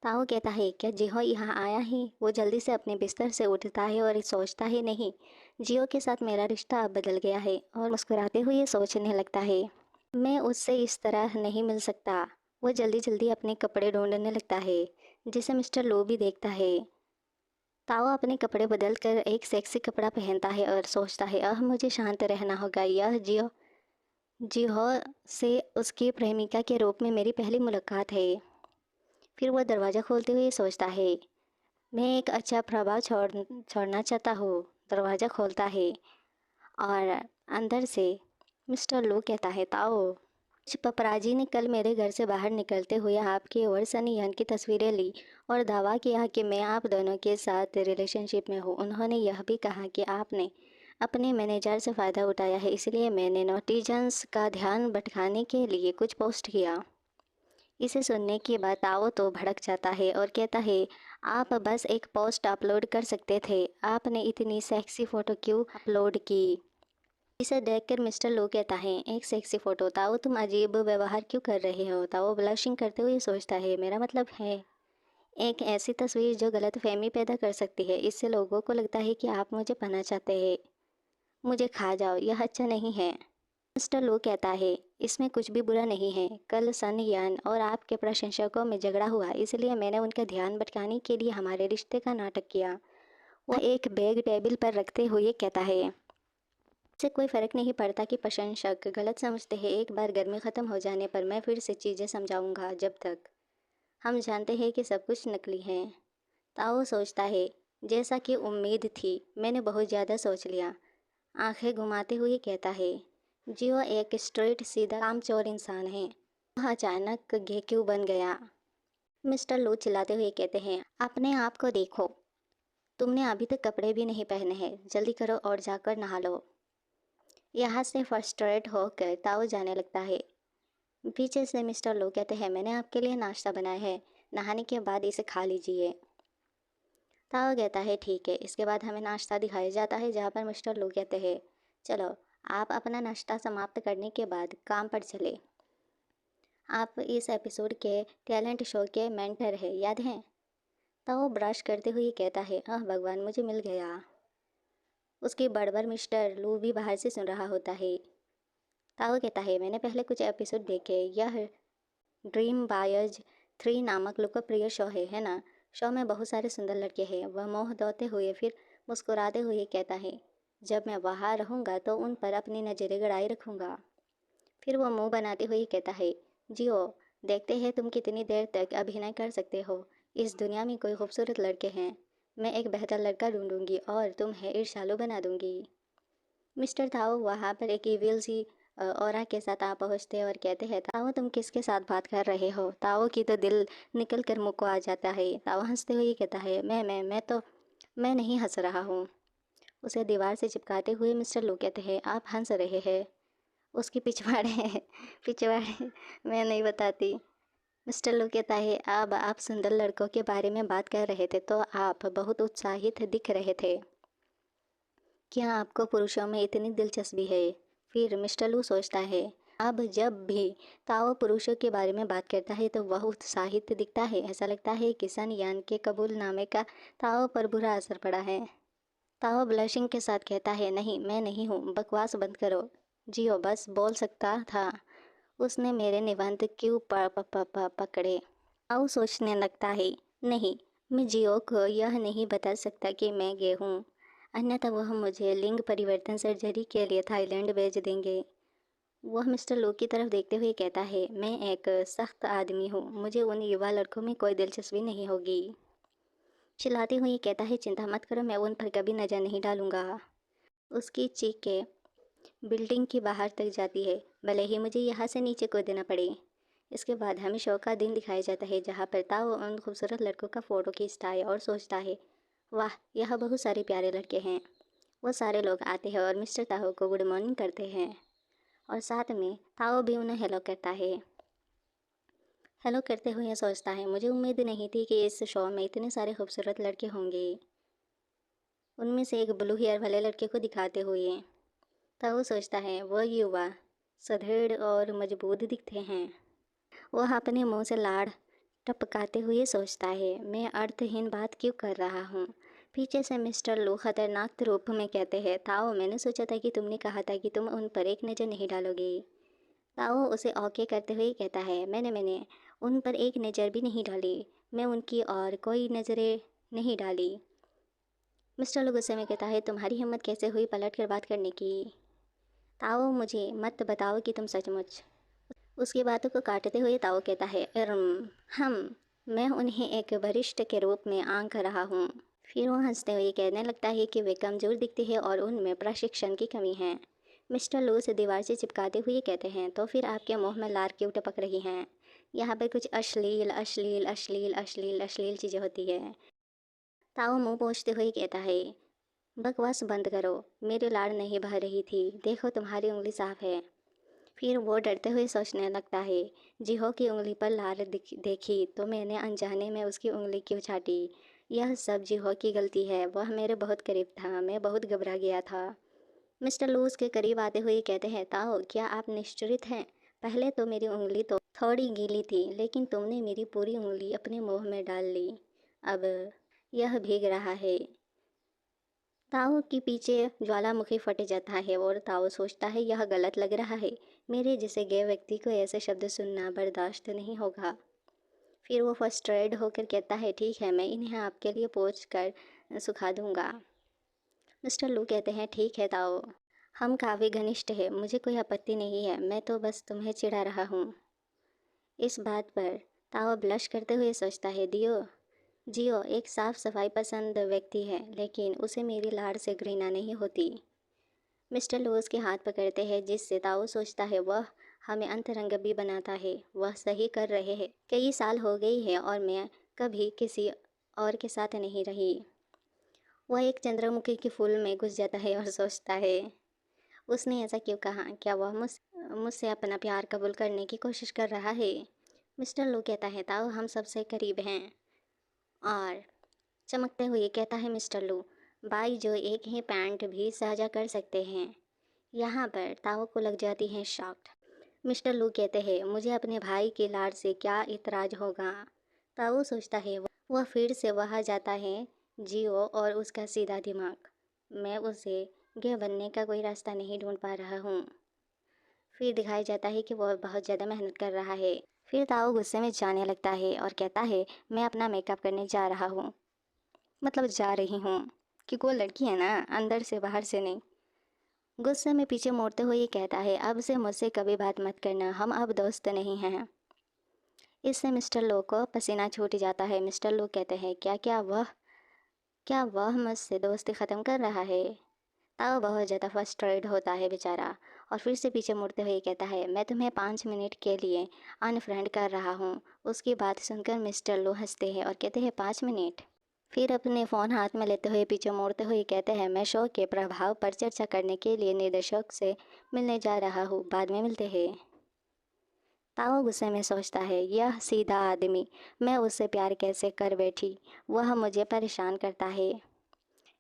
ताओ कहता है, क्या जिहो यहाँ आया है? वो जल्दी से अपने बिस्तर से उठता है और सोचता है, नहीं, जियो के साथ मेरा रिश्ता अब बदल गया है। और मुस्कुराते हुए सोचने लगता है, मैं उससे इस तरह नहीं मिल सकता। वो जल्दी जल्दी अपने कपड़े ढूंढने लगता है, जिसे मिस्टर लो भी देखता है। ताओ अपने कपड़े बदल कर एक सेक्सी कपड़ा पहनता है और सोचता है, मुझे शांत रहना होगा। यह जिहो से उसकी प्रेमिका के रूप में मेरी पहली मुलाकात है। फिर वह दरवाज़ा खोलते हुए सोचता है, मैं एक अच्छा प्रभाव छोड़ना चाहता हूँ। दरवाज़ा खोलता है और अंदर से मिस्टर लू कहता है, ताओ, कुछ पपराजी ने कल मेरे घर से बाहर निकलते हुए आपकी और सनी यन की तस्वीरें ली और दावा किया कि मैं आप दोनों के साथ रिलेशनशिप में हूँ। उन्होंने यह भी कहा कि आपने अपने मैनेजर से फ़ायदा उठाया है, इसलिए मैंने नोटिजन्स का ध्यान भटकाने के लिए कुछ पोस्ट किया। इसे सुनने के बाद ताओ तो भड़क जाता है और कहता है, आप बस एक पोस्ट अपलोड कर सकते थे, आपने इतनी सेक्सी फ़ोटो क्यों अपलोड की? इसे देखकर मिस्टर लो कहता है, एक सेक्सी फ़ोटो? ताओ, तुम अजीब व्यवहार क्यों कर रहे हो? ताओ ब्लशिंग करते हुए सोचता है, मेरा मतलब है एक ऐसी तस्वीर जो गलतफहमी पैदा कर सकती है। इससे लोगों को लगता है कि आप मुझे पाना चाहते हैं। मुझे खा जाओ, यह अच्छा नहीं है। मिस्टर लो कहता है, इसमें कुछ भी बुरा नहीं है। कल सन यान और आपके प्रशंसकों में झगड़ा हुआ, इसलिए मैंने उनका ध्यान भटकाने के लिए हमारे रिश्ते का नाटक किया। वो एक बैग टेबल पर रखते हुए कहता है, इससे कोई फ़र्क नहीं पड़ता कि प्रशंसक गलत समझते हैं। एक बार गर्मी ख़त्म हो जाने पर मैं फिर से चीज़ें समझाऊंगा। जब तक हम जानते हैं कि सब कुछ नकली है। ताओ सोचता है, जैसा कि उम्मीद थी, मैंने बहुत ज़्यादा सोच लिया। आंखें घुमाते हुए कहता है, जियो एक स्ट्रेट सीधा कामचोर इंसान है। वह अचानक घे क्यों बन गया? मिस्टर लो चिल्लाते हुए कहते हैं, अपने आप को देखो, तुमने अभी तक कपड़े भी नहीं पहने हैं। जल्दी करो और जाकर नहा लो। यहाँ से फ्रस्ट्रेट होकर ताओ जाने लगता है। पीछे से मिस्टर लो कहते हैं, मैंने आपके लिए नाश्ता बनाया है, नहाने के बाद इसे खा लीजिए। ताओ कहता है, ठीक है। इसके बाद हमें नाश्ता दिखाया जाता है, जहाँ पर मिस्टर लो कहते हैं, चलो आप अपना नाश्ता समाप्त करने के बाद काम पर चले। आप इस एपिसोड के टैलेंट शो के मेंटर हैं, याद हैं? ताओ ब्रश करते हुए कहता है, भगवान, मुझे मिल गया। उसकी बड़बड़ मिस्टर लू भी बाहर से सुन रहा होता है। ताओ कहता है, मैंने पहले कुछ एपिसोड देखे। यह ड्रीम बायर्स 3 नामक लोकप्रिय शो है ना? शो में बहुत सारे सुंदर लड़के हैं। वह मुँह धोते हुए फिर मुस्कुराते हुए कहता है, जब मैं वहाँ रहूँगा तो उन पर अपनी नज़रें गड़ाए रखूँगा। फिर वह मुँह बनाते हुए कहता है, जियो, देखते हैं तुम कितनी देर तक अभिनय कर सकते हो। इस दुनिया में कोई खूबसूरत लड़के हैं, मैं एक बेहतर लड़का ढूंढूंगी और तुम्हें ईर्ष्यालु बना दूंगी। मिस्टर ताओ वहाँ पर एक इविल सी ऑरा के साथ आ पहुँचते हैं और कहते हैं, ताओ तुम किसके साथ बात कर रहे हो? ताओ की तो दिल निकल कर मुँह को आ जाता है। ताओ हंसते हुए कहता है, मैं नहीं हंस रहा हूँ। उसे दीवार से चिपकाते हुए मिस्टर लो कहते हैं, आप हंस रहे हैं। उसकी पिछवाड़े पिछवाड़े मैं नहीं बताती। मिस्टर लो कहता है, अब आप सुंदर लड़कों के बारे में बात कर रहे थे तो आप बहुत उत्साहित दिख रहे थे। क्या आपको पुरुषों में इतनी दिलचस्पी है? फिर मिस्टर लू सोचता है, अब जब भी ताओ पुरुषों के बारे में बात करता है तो वह उत्साहित दिखता है। ऐसा लगता है कि सन यान के कबूलनामे का ताओ पर बुरा असर पड़ा है। ताओ ब्लशिंग के साथ कहता है, नहीं, मैं नहीं हूँ, बकवास बंद करो। जियो बस बोल सकता था, उसने मेरे निबंध क्यों पकड़े? ताओ सोचने लगता है, नहीं, मैं जियो को यह नहीं बता सकता कि मैं गे हूँ, अन्यथा वह मुझे लिंग परिवर्तन सर्जरी के लिए थाईलैंड भेज देंगे। वह मिस्टर लू की तरफ देखते हुए कहता है, मैं एक सख्त आदमी हूँ, मुझे उन युवा लड़कों में कोई दिलचस्पी नहीं होगी। चिल्लाते हुए कहता है, चिंता मत करो, मैं उन पर कभी नज़र नहीं डालूंगा। उसकी चीखें बिल्डिंग के बाहर तक जाती है, भले ही मुझे यहाँ से नीचे कूदना पड़े। इसके बाद हमें शो का दिन दिखाया जाता है, जहाँ पर ताओ उन खूबसूरत लड़कों का फ़ोटो खींचता है और सोचता है, वाह, यह बहुत सारे प्यारे लड़के हैं। वो सारे लोग आते हैं और मिस्टर ताओ को गुड मॉर्निंग करते हैं, और साथ में ताओ भी उन्हें हेलो करता है। हेलो करते हुए सोचता है, मुझे उम्मीद नहीं थी कि इस शो में इतने सारे खूबसूरत लड़के होंगे। उनमें से एक ब्लू हेयर वाले लड़के को दिखाते हुए ताऊ सोचता है, वह युवा सुदृढ़ और मजबूत दिखते हैं। वह अपने मुंह से लाड़ टपकाते हुए सोचता है, मैं अर्थहीन बात क्यों कर रहा हूँ। पीछे से मिस्टर लू खतरनाक रूप में कहते हैं, ताओ, मैंने सोचा था कि तुमने कहा था कि तुम उन पर एक नज़र नहीं डालोगे। ताओ उसे ओके करते हुए कहता है, मैंने उन पर एक नज़र भी नहीं डाली, मैं उनकी और कोई नज़रें नहीं डाली। मिस्टर लू गुस्से में कहता है, तुम्हारी हिम्मत कैसे हुई पलट कर बात करने की। ताओ, मुझे मत बताओ कि तुम सचमुच। उसकी बातों को काटते हुए ताओ कहता है, हम मैं उन्हें एक वरिष्ठ के रूप में आंक रहा हूँ। फिर वो हंसते हुए कहने लगता है कि वे कमज़ोर दिखते हैं और उनमें प्रशिक्षण की कमी है। मिस्टर लू उसे दीवार से चिपकाते हुए कहते हैं, तो फिर आपके मुंह में लार क्यों टपक रही हैं। यहाँ पर कुछ अश्लील अश्लील अश्लील अश्लील अश्लील चीज़ें होती है। ताओ मुंह पोंछते हुए कहता है, बकवास बंद करो, मेरी लाड़ नहीं बह रही थी, देखो तुम्हारी उंगली साफ है। फिर वो डरते हुए सोचने लगता है, जिहो की उंगली पर लार देखी तो मैंने अनजाने में उसकी उंगली क्यों छाटी। यह सब जिहो की गलती है, वह मेरे बहुत करीब था, मैं बहुत घबरा गया था। मिस्टर लूज के करीब आते हुए कहते हैं, ताओ, क्या आप निश्चित हैं। पहले तो मेरी उंगली तो थोड़ी गीली थी, लेकिन तुमने मेरी पूरी उंगली अपने मुंह में डाल ली, अब यह भीग रहा है। ताओ के पीछे ज्वालामुखी फट जाता है और ताओ सोचता है, यह गलत लग रहा है, मेरे जैसे गए व्यक्ति को ऐसे शब्द सुनना बर्दाश्त नहीं होगा। फिर वो फ्रस्ट्रेटेड होकर कहता है, ठीक है, मैं इन्हें आपके लिए पोंछ कर सुखा दूंगा। मिस्टर लू कहते हैं, ठीक है ताओ, हम काफ़ी घनिष्ठ हैं, मुझे कोई आपत्ति नहीं है, मैं तो बस तुम्हें चिढ़ा रहा हूँ। इस बात पर ताओ ब्लश करते हुए सोचता है, जियो एक साफ सफाई पसंद व्यक्ति है, लेकिन उसे मेरी लाड़ से घृणा नहीं होती। मिस्टर लूइस के हाथ पकड़ते हैं, जिससे ताऊ सोचता है वह हमें अंतरंग भी बनाता है, वह सही कर रहे हैं। कई साल हो गई है और मैं कभी किसी और के साथ नहीं रही। वह एक चंद्रमुखी के फूल में घुस जाता है और सोचता है, उसने ऐसा क्यों कहा, क्या वह मुझसे अपना प्यार कबूल करने की कोशिश कर रहा है। मिस्टर लू कहता है, ताऊ, हम सबसे करीब हैं। और चमकते हुए कहता है मिस्टर लू, भाई जो एक ही पैंट भी साझा कर सकते हैं। यहाँ पर ताऊ को लग जाती है शॉक्ड। मिस्टर लू कहते हैं, मुझे अपने भाई के लाड़ से क्या इतराज़ होगा। ताऊ सोचता है, वह फिर से वहाँ जाता है, जियो और उसका सीधा दिमाग, मैं उसे गे बनने का कोई रास्ता नहीं ढूंढ पा रहा हूँ। फिर दिखाया जाता है कि वह बहुत ज़्यादा मेहनत कर रहा है। फिर ताऊ गुस्से में जाने लगता है और कहता है, मैं अपना मेकअप करने जा रहा हूँ, मतलब जा रही हूँ, क्योंकि वो लड़की है ना, अंदर से बाहर से नहीं। गुस्से में पीछे मोड़ते हुए ये कहता है, अब से मुझसे कभी बात मत करना, हम अब दोस्त नहीं हैं। इससे मिस्टर लो को पसीना छूट जाता है। मिस्टर लो कहते हैं, क्या वह मुझसे दोस्ती ख़त्म कर रहा है। ताऊ बहुत ज़्यादा फ्रस्ट्रेटेड होता है बेचारा, और फिर से पीछे मुड़ते हुए कहता है, मैं तुम्हें 5 मिनट के लिए अनफ्रेंड कर रहा हूँ। उसकी बात सुनकर मिस्टर लो हंसते हैं और कहते हैं, 5 मिनट। फिर अपने फ़ोन हाथ में लेते हुए पीछे मोड़ते हुए कहते हैं, मैं शो के प्रभाव पर चर्चा करने के लिए निर्देशक से मिलने जा रहा हूँ, बाद में मिलते हैं। ताओ गुस्से में सोचता है, यह सीधा आदमी, मैं उससे प्यार कैसे कर बैठी, वह मुझे परेशान करता है।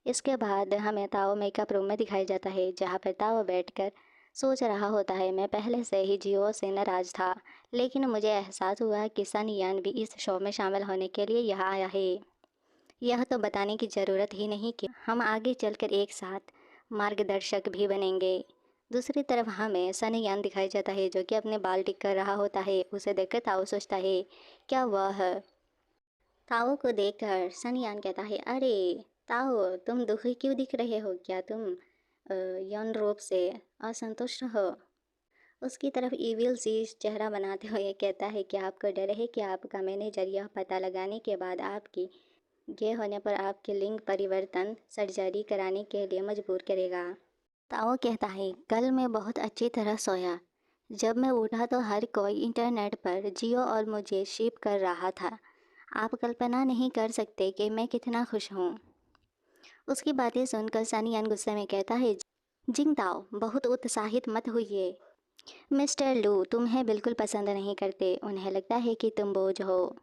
इसके बाद हमें ताओ मेकअप रूम में दिखाया जाता है, जहाँ पर ताओ बैठकर सोच रहा होता है, मैं पहले से ही जियो से नाराज़ था, लेकिन मुझे एहसास हुआ कि सन यान भी इस शो में शामिल होने के लिए यहाँ आया है। यह तो बताने की ज़रूरत ही नहीं कि हम आगे चलकर एक साथ मार्गदर्शक भी बनेंगे। दूसरी तरफ हमें सनी यान दिखाया जाता है, जो कि अपने बाल ठीक कर रहा होता है। उसे देखकर ताओ सोचता है, क्या वह ताओ को देखकर सनी यान कहता है, अरे ताओ, तुम दुखी क्यों दिख रहे हो, क्या तुम यौन रूप से असंतुष्ट हो। उसकी तरफ ईविल सी चेहरा बनाते हुए कहता है कि आपको डर है कि आपका मैनेजर यह पता लगाने के बाद आपकी गे होने पर आपके लिंग परिवर्तन सर्जरी कराने के लिए मजबूर करेगा। ताओ कहता है, कल मैं बहुत अच्छी तरह सोया। जब मैं उठा तो हर कोई इंटरनेट पर जियो और मुझे शिप कर रहा था। आप कल्पना नहीं कर सकते कि मैं कितना खुश हूँ। उसकी बातें सुनकर सानियान गुस्से में कहता है, जिंगताओ बहुत उत्साहित मत हुई। मिस्टर लू तुम्हें बिल्कुल पसंद नहीं करते, उन्हें लगता है कि तुम बोझ हो।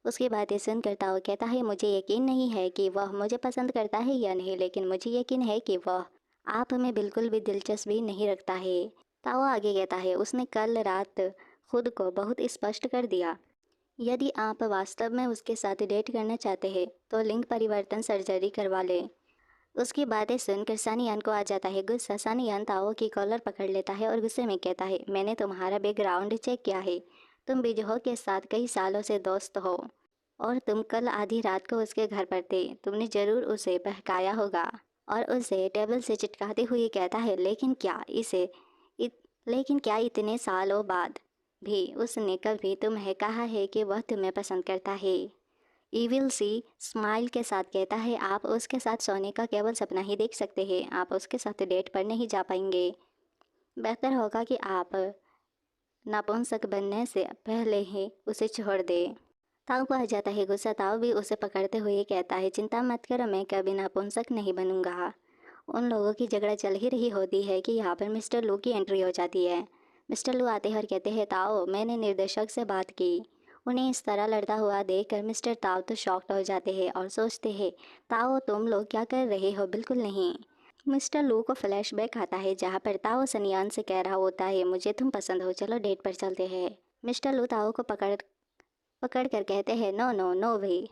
उसकी बातें सुनकर ताओ कहता है, मुझे यकीन नहीं है कि वह मुझे पसंद करता है या नहीं, लेकिन मुझे यकीन है कि वह आप में बिल्कुल भी दिलचस्पी नहीं रखता है। ताओ आगे कहता है, उसने कल रात खुद को बहुत स्पष्ट कर दिया। यदि आप वास्तव में उसके साथ डेट करना चाहते हैं तो लिंग परिवर्तन सर्जरी करवा लें। उसकी बातें सुनकर सानियान को आ जाता है गुस्सा। सानियान ताओ की कॉलर पकड़ लेता है और गुस्से में कहता है, मैंने तुम्हारा बैकग्राउंड चेक किया है। तुम बिजहो के साथ कई सालों से दोस्त हो और तुम कल आधी रात को उसके घर पर थे। तुमने ज़रूर उसे बहकाया होगा। और उसे टेबल से चिटकाते हुए कहता है, लेकिन क्या इतने सालों बाद भी उसने कभी तुम्हें कहा है कि वह तुम्हें पसंद करता है? ईविल सी स्माइल के साथ कहता है, आप उसके साथ सोने का केवल सपना ही देख सकते हैं, आप उसके साथ डेट पर नहीं जा पाएंगे। बेहतर होगा कि आप नपुंसक बनने से पहले ही उसे छोड़ दें। ताऊ को आ जाता है गुस्सा। ताऊ भी उसे पकड़ते हुए कहता है, चिंता मत करो, मैं कभी नपुंसक नहीं बनूंगा। उन लोगों की झगड़ा चल ही रही होती है कि यहाँ पर मिस्टर लू की एंट्री हो जाती है। मिस्टर लू आते हैं और कहते हैं, ताओ मैंने निर्देशक से बात की। उन्हें इस तरह लड़ता हुआ देखकर मिस्टर ताओ तो शॉक्ड हो जाते हैं और सोचते हैं, ताओ तुम लोग क्या कर रहे हो? बिल्कुल नहीं। मिस्टर लू को फ्लैशबैक आता है जहाँ पर ताओ सनियान से कह रहा होता है, मुझे तुम पसंद हो, चलो डेट पर चलते हैं। मिस्टर लू ताओ को पकड़ पकड़ कर कहते हैं, नो नो नो वे।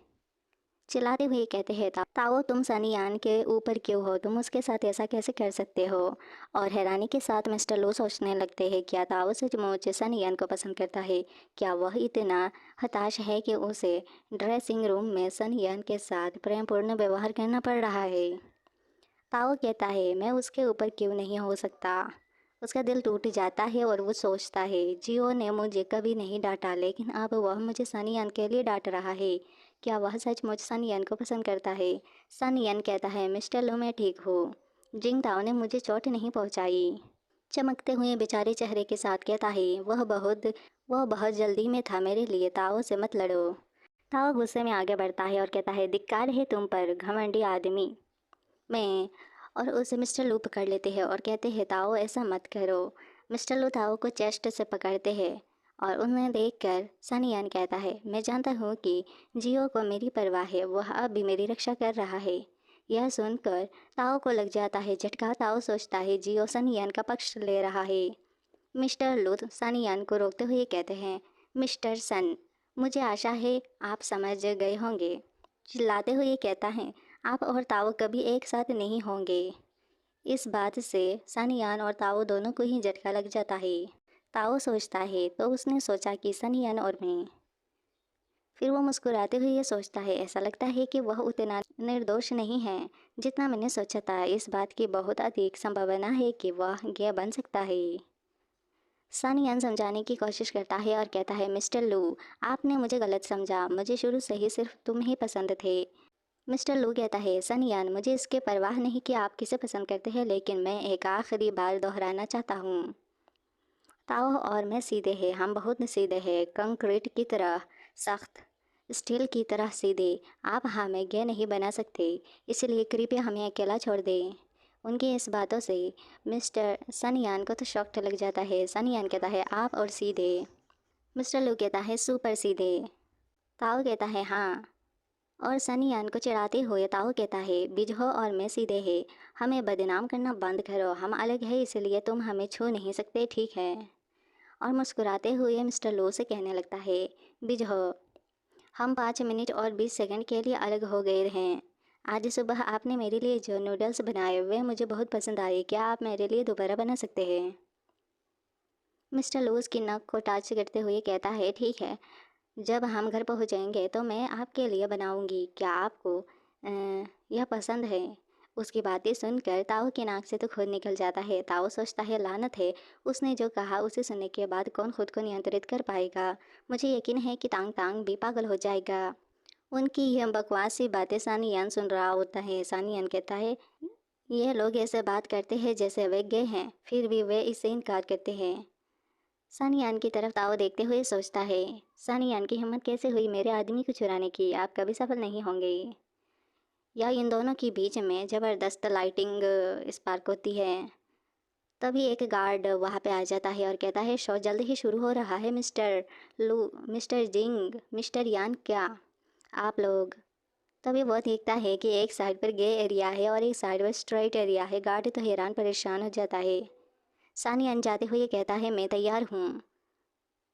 चिल्लाते हुए कहते हैं, ताओ तुम सनियान के ऊपर क्यों हो? तुम उसके साथ ऐसा कैसे कर सकते हो? और हैरानी के साथ मिस्टर लो सोचने लगते हैं, क्या ताओ सचमुच सनियान को पसंद करता है? क्या वह इतना हताश है कि उसे ड्रेसिंग रूम में सनियान के साथ प्रेमपूर्ण व्यवहार करना पड़ रहा है? ताओ कहता है, मैं उसके ऊपर क्यों नहीं हो सकता? उसका दिल टूट जाता है और वो सोचता है, जियो ने मुझे कभी नहीं डांटा, लेकिन अब वह मुझे सनियान के लिए डांट रहा है। क्या वह सचमुच सनियान को पसंद करता है? सनियान कहता है, मिस्टर लो मैं ठीक हूँ, जिंगताओ ने मुझे चोट नहीं पहुँचाई। चमकते हुए बेचारे चेहरे के साथ कहता है, वह बहुत जल्दी में था मेरे लिए, ताओ से मत लड़ो। ताओ गुस्से में आगे बढ़ता है और कहता है, धिक्कार है तुम पर घमंडी आदमी। मैं और उसे मिस्टर लू पकड़ लेते हैं और कहते हैं, ताओ ऐसा मत करो। मिस्टर लू ताओ को चेस्ट से पकड़ते हैं और उन्हें देखकर सनियान कहता है, मैं जानता हूँ कि जियो को मेरी परवाह है, वह अब भी मेरी रक्षा कर रहा है। यह सुनकर ताओ को लग जाता है झटका। ताओ सोचता है जियो सनियान का पक्ष ले रहा है। मिस्टर लू सनियान को रोकते हुए कहते हैं, मिस्टर सन, मुझे आशा है आप समझ गए होंगे। चिल्लाते हुए कहता है, आप और ताओ कभी एक साथ नहीं होंगे। इस बात से सनियान और ताओ दोनों को ही झटका लग जाता है। ताओ सोचता है तो उसने सोचा कि सनियान और मैं। फिर वो मुस्कुराते हुए ये सोचता है, ऐसा लगता है कि वह उतना निर्दोष नहीं है जितना मैंने सोचा था। इस बात की बहुत अधिक संभावना है कि वह गे बन सकता है। सनियान समझाने की कोशिश करता है और कहता है, मिस्टर लू आपने मुझे गलत समझा, मुझे शुरू से ही सिर्फ तुम ही पसंद थे। मिस्टर लू कहता है, सनियान मुझे इसके परवाह नहीं कि आप किसे पसंद करते हैं, लेकिन मैं एक आखिरी बार दोहराना चाहता हूँ, ताओ और मैं सीधे हैं, हम बहुत सीधे हैं, कंक्रीट की तरह सख्त, स्टील की तरह सीधे। आप हमें गे नहीं बना सकते, इसलिए कृपया हमें अकेला छोड़ दें। उनकी इस बातों से मिस्टर सनियान को तो शॉक लग जाता है। सनियान कहता है, आप और सीधे? मिस्टर लू कहता है, सुपर सीधे। ताओ कहता है, हाँ। और सनियान को चिढ़ाते हुए ताओ कहता है, बिजहो और मैं सीधे हैं, हमें बदनाम करना बंद करो, हम अलग हैं इसलिए तुम हमें छू नहीं सकते, ठीक है? और मुस्कुराते हुए मिस्टर लो से कहने लगता है, बिजहो हम 5 मिनट और 20 सेकंड के लिए अलग हो गए हैं। आज सुबह आपने मेरे लिए जो नूडल्स बनाए वे मुझे बहुत पसंद आए, क्या आप मेरे लिए दोबारा बना सकते हैं? मिस्टर लो उसकी नक को टच करते हुए कहता है, ठीक है, जब हम घर पहुंचेंगे तो मैं आपके लिए बनाऊंगी, क्या आपको यह पसंद है? उसकी बातें सुनकर ताओ की नाक से तो खून निकल जाता है। ताओ सोचता है लानत है, उसने जो कहा उसे सुनने के बाद कौन खुद को नियंत्रित कर पाएगा। मुझे यकीन है कि तांग तांग भी पागल हो जाएगा। उनकी यह बकवासी बातें सानियान सुन रहा होता है। सानियान कहता है, यह लोग ऐसे बात करते हैं जैसे वे गए हैं, फिर भी वे इससे इनकार करते हैं। सानियान की तरफ ताओ देखते हुए सोचता है, सानियान की हिम्मत कैसे हुई मेरे आदमी को चुराने की, आप कभी सफल नहीं होंगे। या इन दोनों के बीच में ज़बरदस्त लाइटिंग स्पार्क होती है। तभी एक गार्ड वहाँ पे आ जाता है और कहता है, शो जल्द ही शुरू हो रहा है मिस्टर लू, मिस्टर जिंग, मिस्टर यान, क्या आप लोग। तभी वो देखता है कि एक साइड पर गे एरिया है और एक साइड पर स्ट्रेट एरिया है। गार्ड तो हैरान परेशान हो जाता है। सानियान जाते हुए कहता है, मैं तैयार हूँ।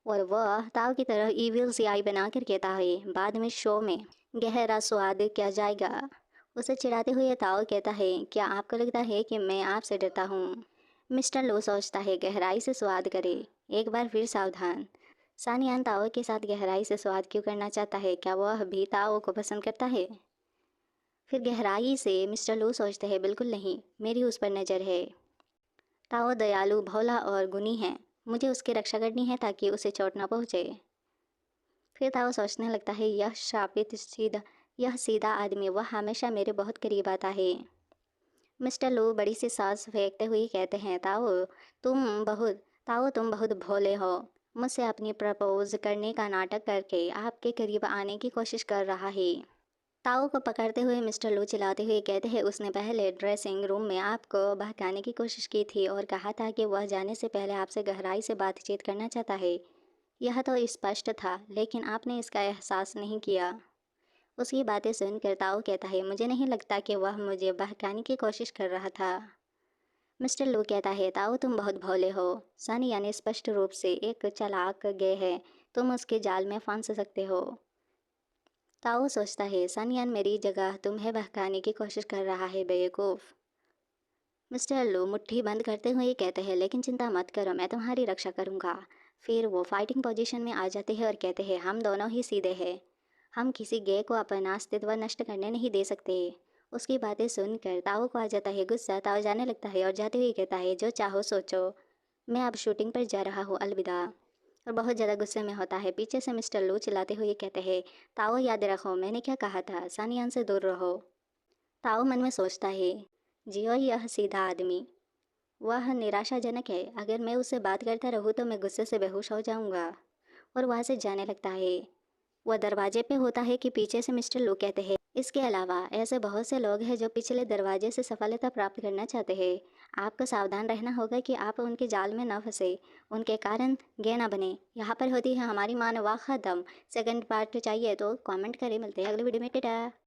और वह ताव की तरह ईविल सी आई बनाकर कहता है, बाद में शो में गहरा स्वाद किया जाएगा। उसे चिढ़ाते हुए ताओ कहता है, क्या आपको लगता है कि मैं आपसे डरता हूँ। मिस्टर लो सोचता है, गहराई से स्वाद करे, एक बार फिर सावधान। सानियान ताओ के साथ गहराई से स्वाद क्यों करना चाहता है, क्या वह भी ताओ को पसंद करता है। फिर गहराई से मिस्टर लो सोचते हैं, बिल्कुल नहीं, मेरी उस पर नज़र है। ताओ दयालु, भोला और गुणी है, मुझे उसकी रक्षा करनी है ताकि उसे चोट न पहुँचे। फिर ताओ सोचने लगता है, यह सीधा आदमी, वह हमेशा मेरे बहुत करीब आता है। मिस्टर लू बड़ी सी सांस फेंकते हुए कहते हैं, ताओ तुम बहुत भोले हो। मुझसे अपनी प्रपोज करने का नाटक करके आपके करीब आने की कोशिश कर रहा है। ताओ को पकड़ते हुए मिस्टर लू चिल्लाते हुए कहते हैं, उसने पहले ड्रेसिंग रूम में आपको बहकाने की कोशिश की थी और कहा था कि वह जाने से पहले आपसे गहराई से बातचीत करना चाहता है। यह तो स्पष्ट था, लेकिन आपने इसका एहसास नहीं किया। उसकी बातें सुनकर ताओ कहता है, मुझे नहीं लगता कि वह मुझे बहकाने की कोशिश कर रहा था। मिस्टर लू कहता है, ताओ तुम बहुत भोले हो। सनी यानी स्पष्ट रूप से एक चालाक गे है, तुम उसके जाल में फंस सकते हो। ताओ सोचता है, सनियान मेरी जगह तुम्हें बहकाने की कोशिश कर रहा है, बेवकूफ़। मिस्टर लू मुट्ठी बंद करते हुए कहते हैं, लेकिन चिंता मत करो, मैं तुम्हारी रक्षा करूँगा। फिर वो फाइटिंग पोजीशन में आ जाते हैं और कहते हैं, हम दोनों ही सीधे हैं, हम किसी गे को अपना अस्तित्व नष्ट करने नहीं दे सकते। उसकी बातें सुनकर ताओ को आ जाता है गुस्सा। ताओ जाने लगता है और जाते हुए कहता है, जो चाहो सोचो, मैं अब शूटिंग पर जा रहा हूँ, अलविदा। और बहुत ज़्यादा गुस्से में होता है। पीछे से मिस्टर लू चिल्लाते हुए कहते हैं, ताओ याद रखो मैंने क्या कहा था, सानियान से दूर रहो। ताओ मन में सोचता है, जियो यह सीधा आदमी, वह निराशाजनक है, अगर मैं उससे बात करता रहूँ तो मैं गुस्से से बेहोश हो जाऊँगा। और वहाँ से जाने लगता है। वह दरवाजे पे होता है कि पीछे से मिस्टर लू कहते हैं, इसके अलावा ऐसे बहुत से लोग हैं जो पिछले दरवाजे से सफलता प्राप्त करना चाहते हैं। आपको सावधान रहना होगा कि आप उनके जाल में न फंसे, उनके कारण गे ना बने। यहाँ पर होती है हमारी मानवा ख़त्म। सेकंड पार्ट चाहिए तो कमेंट करें। मिलते हैं अगले वीडियो में। टाटा।